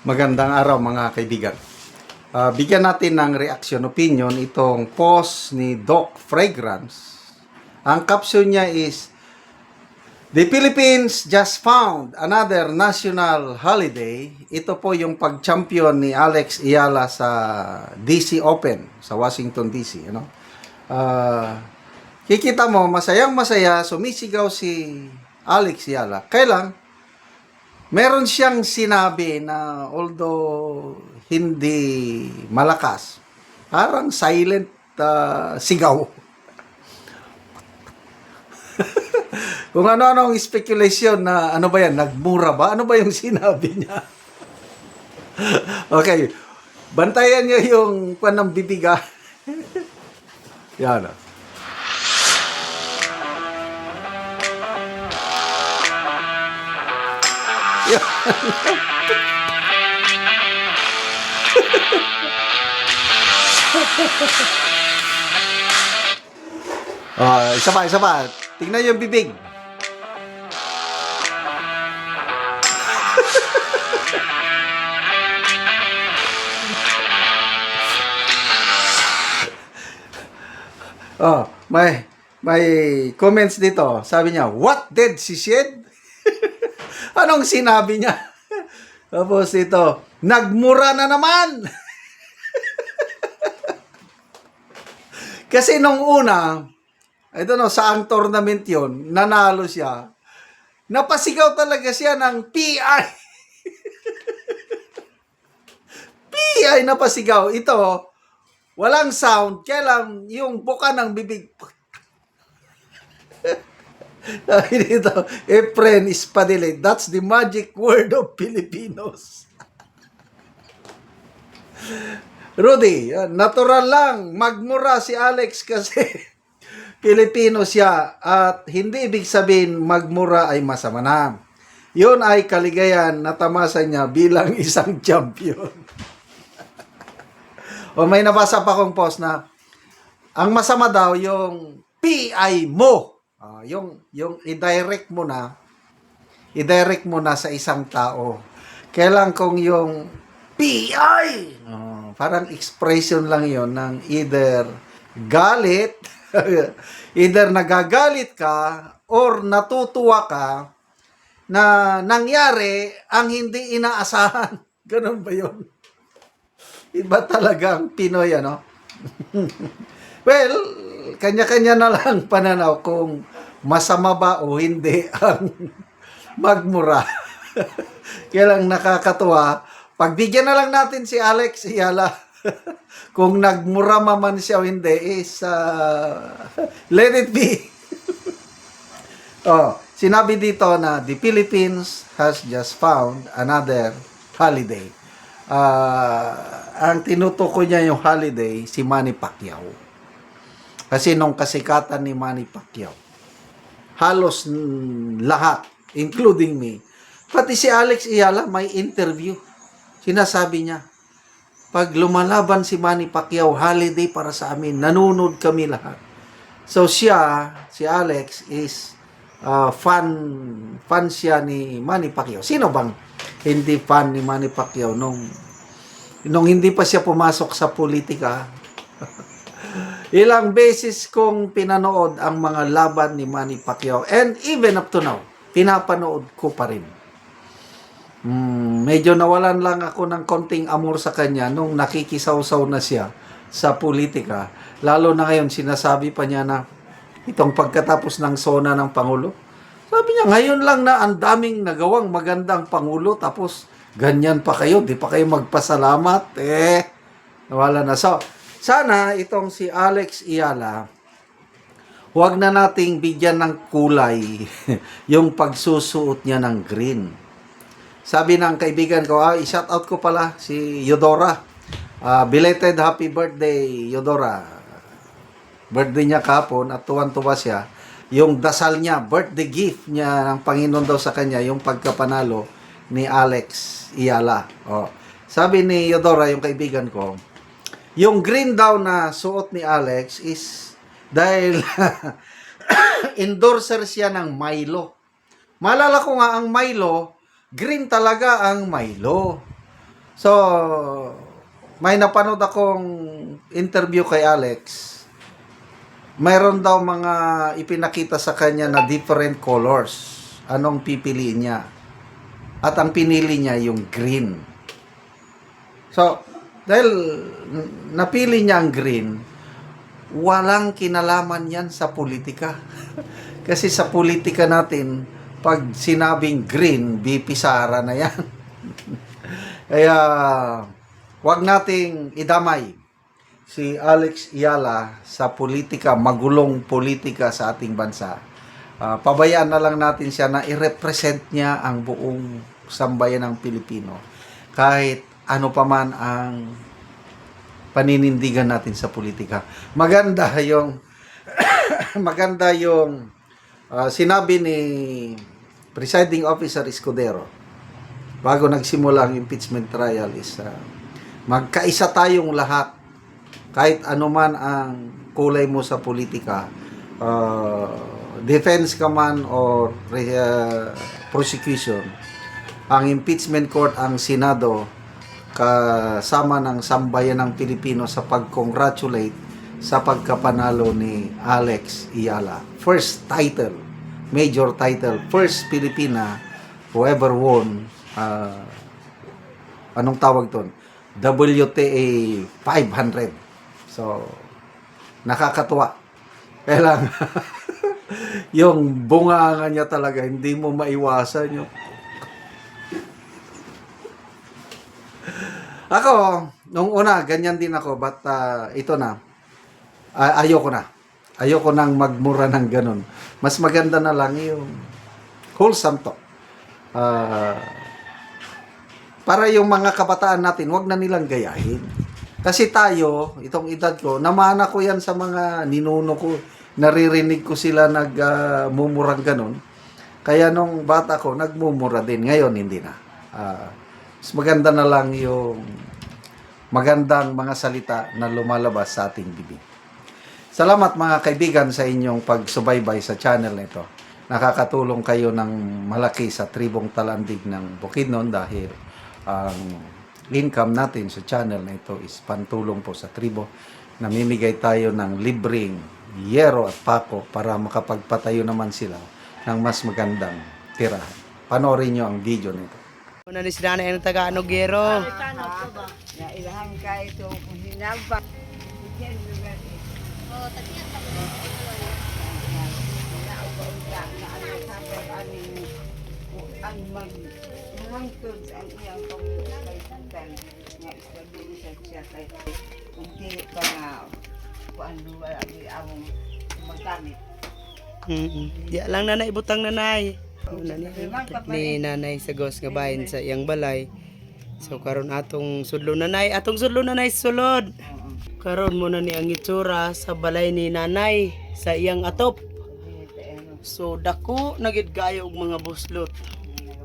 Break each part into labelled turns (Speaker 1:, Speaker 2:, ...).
Speaker 1: Magandang araw mga kaibigan. Bigyan natin ng reaction opinion itong post ni Doc Fragrance. Ang caption niya is, "The Philippines just found another national holiday." Ito po yung pag-champion ni Alex Ayala sa DC Open sa Washington DC. Kikita mo, masayang masaya, sumisigaw si Alex Ayala. Kailan? Meron siyang sinabi na although hindi malakas, parang silent sigaw. Kung ano-ano ang speculation na ano ba yan, nagmura ba? Ano ba yung sinabi niya? Okay, bantayan niyo yung panang bibiga. Yan. Isa pa. Tingnan yung bibig. May comments dito. Sabi niya, "What did she said?" Anong sinabi niya? Tapos ito, "Nagmura na naman." Kasi nung una, I don't know, saang tournament yon, nanalo siya. Napasigaw talaga siya ng PI. PI napasigaw. Ito, walang sound, kaya lang yung buka ng bibig. Sabi dito, "Efren Espadilla, that's the magic word of Filipinos." Rudy, natural lang magmura si Alex kasi Pilipino siya at hindi ibig sabihin magmura ay masama na. Yun ay kaligayan na tamasa niya bilang isang champion. O may nabasa pa kong post na ang masama daw yung PI mo. Yung i-direct mo na sa isang tao. Kailan kung yung PI, parang expression lang yon ng either galit, either nagagalit ka or natutuwa ka na nangyari ang hindi inaasahan. Ganun ba yun? Iba talagang Pinoy, ano? Well, kanya-kanya na lang pananaw kung masama ba o hindi ang magmura. Kaya lang nakakatuwa. Pagbigyan na lang natin si Alex Ayala. Kung nagmura man siya o hindi is let it be. Sinabi dito na the Philippines has just found another holiday. Ang tinutukoy niya yung holiday, si Manny Pacquiao. Kasi nung kasikatan ni Manny Pacquiao, halos lahat, including me, pati si Alex Ayala may interview. Sinasabi niya, pag lumalaban si Manny Pacquiao, holiday para sa amin, nanunod kami lahat. So siya, si Alex, is fan siya ni Manny Pacquiao. Sino bang hindi fan ni Manny Pacquiao nung hindi pa siya pumasok sa politika? Ilang beses kong pinanood ang mga laban ni Manny Pacquiao and even up to now, pinapanood ko pa rin. Medyo nawalan lang ako ng konting amor sa kanya nung nakikisaw-saw na siya sa politika. Lalo na ngayon, sinasabi pa niya na itong pagkatapos ng SONA ng Pangulo. Sabi niya, ngayon lang na ang daming nagawang magandang Pangulo, tapos ganyan pa kayo, di pa kayo magpasalamat. Nawala na. So, sana itong si Alex Ayala, huwag na nating bigyan ng kulay yung pagsusuot niya ng green. Sabi ng kaibigan ko, i-shout out ko pala si Yodora. Belated happy birthday, Yodora. Birthday niya kahapon at tuwan-tuwa siya. Yung dasal niya, birthday gift niya ng Panginoon daw sa kanya, yung pagkapanalo ni Alex Ayala. Sabi ni Yodora, yung kaibigan ko, yung green daw na suot ni Alex is dahil endorser siya ng Milo. Maalala ko nga ang Milo, green talaga ang Milo. So, may napanood akong interview kay Alex. Mayroon daw mga ipinakita sa kanya na different colors. Anong pipiliin niya? At ang pinili niya yung green. So, dahil napili niya ang green, walang kinalaman yan sa politika. Kasi sa politika natin, pag sinabing green, BP Sara na yan. Kaya, wag nating idamay si Alex Ayala sa politika, magulong politika sa ating bansa. Pabayaan na lang natin siya na i-represent niya ang buong sambayan ng Pilipino. Kahit ano pa man ang paninindigan natin sa politika. Maganda yung sinabi ni Presiding Officer Escudero bago nagsimula ang impeachment trial is magkaisa tayong lahat kahit anuman ang kulay mo sa politika, defense ka man or prosecution, ang impeachment court, ang Senado kasama ng sambayan ng Pilipino sa pag-congratulate sa pagkapanalo ni Alex Ayala. First title, major title, first Pilipina who ever won anong tawag ton? WTA 500. So, nakakatuwa. Kaya lang, yung bunga niya talaga, hindi mo maiwasan yung... Ako, nung una, ganyan din ako, but ito na, ayoko na. Ayoko nang magmura ng ganun. Mas maganda na lang yung wholesome talk. Para yung mga kabataan natin, wag na nilang gayahin. Kasi tayo, itong edad ko, namana ko yan sa mga ninuno ko. Naririnig ko sila nagmumurang ganun. Kaya nung bata ko, nagmumura din. Ngayon, hindi na. Mas maganda na lang yung magandang mga salita na lumalabas sa ating bibig. Salamat mga kaibigan sa inyong pagsubaybay sa channel nito. Nakakatulong kayo ng malaki sa tribong Talandig ng Bukidnon dahil ang income natin sa channel na ito is pantulong po sa tribo. Namimigay tayo ng libreng yero at pako para makapagpatayo naman sila ng mas magandang tirahan. Panoorin nyo ang video nito.
Speaker 2: Una ni si Nanay ang taga Anogero.
Speaker 3: Na ilahan ka ito kung hinabak. Ang magmangtod ang iyang pagkaitan nga isabili siya kay hindi pa nga paano wala ang magamit.
Speaker 2: Di lang nanay butang nanay. Ni nanay sa gos nga bahin sa iyang balay. So karon atong sudlo nanay, sulod. Karon mo na ni ang itsura sa balay ni nanay sa iyang atop. So dako nagid gayo og mga buslot.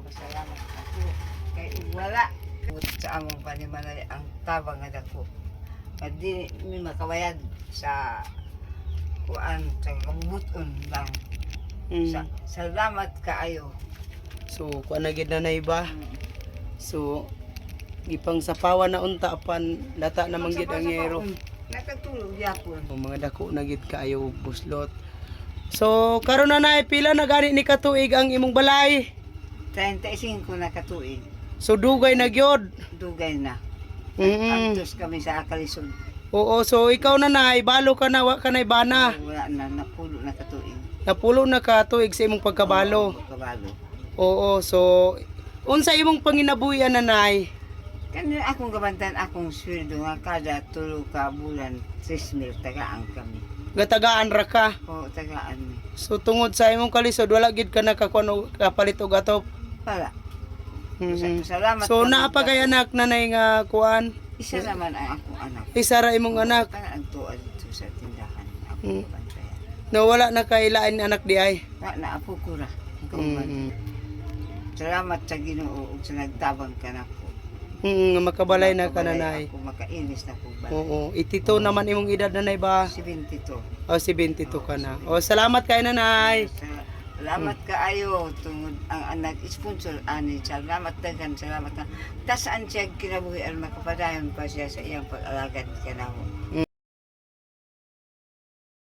Speaker 3: Salamat ako kay wala sa among panimalay ang tabang nga dako. Di mi makawayad sa kuan sa kabubuton lang. Salamat kaayo.
Speaker 2: So kuan na gid nanay ba? So gipang sapawan na unta apan lata na manggid ang yero.
Speaker 3: Nakatulog yapon.
Speaker 2: O mga dako na gid kaayo og buslot. So karon nanay pila na gani ni katuig ang imong balay?
Speaker 3: 35 na katuig.
Speaker 2: So dugay na gyud.
Speaker 3: Dugay na. Antos kami sa akalisod.
Speaker 2: Oo, so ikaw nanay balo ka na wa ka na ibana.
Speaker 3: Wala na napulo na katuig.
Speaker 2: Napulo na ka tuig sa imong pagkabalo.
Speaker 3: Pagkabalo.
Speaker 2: Oo, so unsa imong panginabuhian nanay?
Speaker 3: Kani akong gabantan akong sweldo nga kada tulo ka bulan 6,000 tagaan kami.
Speaker 2: Gatagaan ra ka.
Speaker 3: O tagaan mi.
Speaker 2: So tungod sa imong kalisod wala gid ka nakakuno kapalit og atop.
Speaker 3: Wala. Salamat.
Speaker 2: So
Speaker 3: kami
Speaker 2: naa pa kay anak nanay nga kuan?
Speaker 3: Isa naman ang akong anak.
Speaker 2: Isa ra imong anak.
Speaker 3: Kana ang tuwa dito sa tindahan. Ako gabantayan.
Speaker 2: No wala na kailain anak di ay.
Speaker 3: Na apo ko ra. Salamat sa Ginoo ug sa nagtabang ka nako.
Speaker 2: Makabalay na ka nanay.
Speaker 3: Ako makainis na po ba?
Speaker 2: Oo, itito naman imong edad nanay ba?
Speaker 3: 72.
Speaker 2: O 72 ka na. O salamat kay nanay.
Speaker 3: Salamat kaayo tungod ang nag-sponsor ani. Salamat daghan, salamat na. Tasaan siya kinabuhi ang makapadayon pa siya sa iyang pag-alagad kanamo.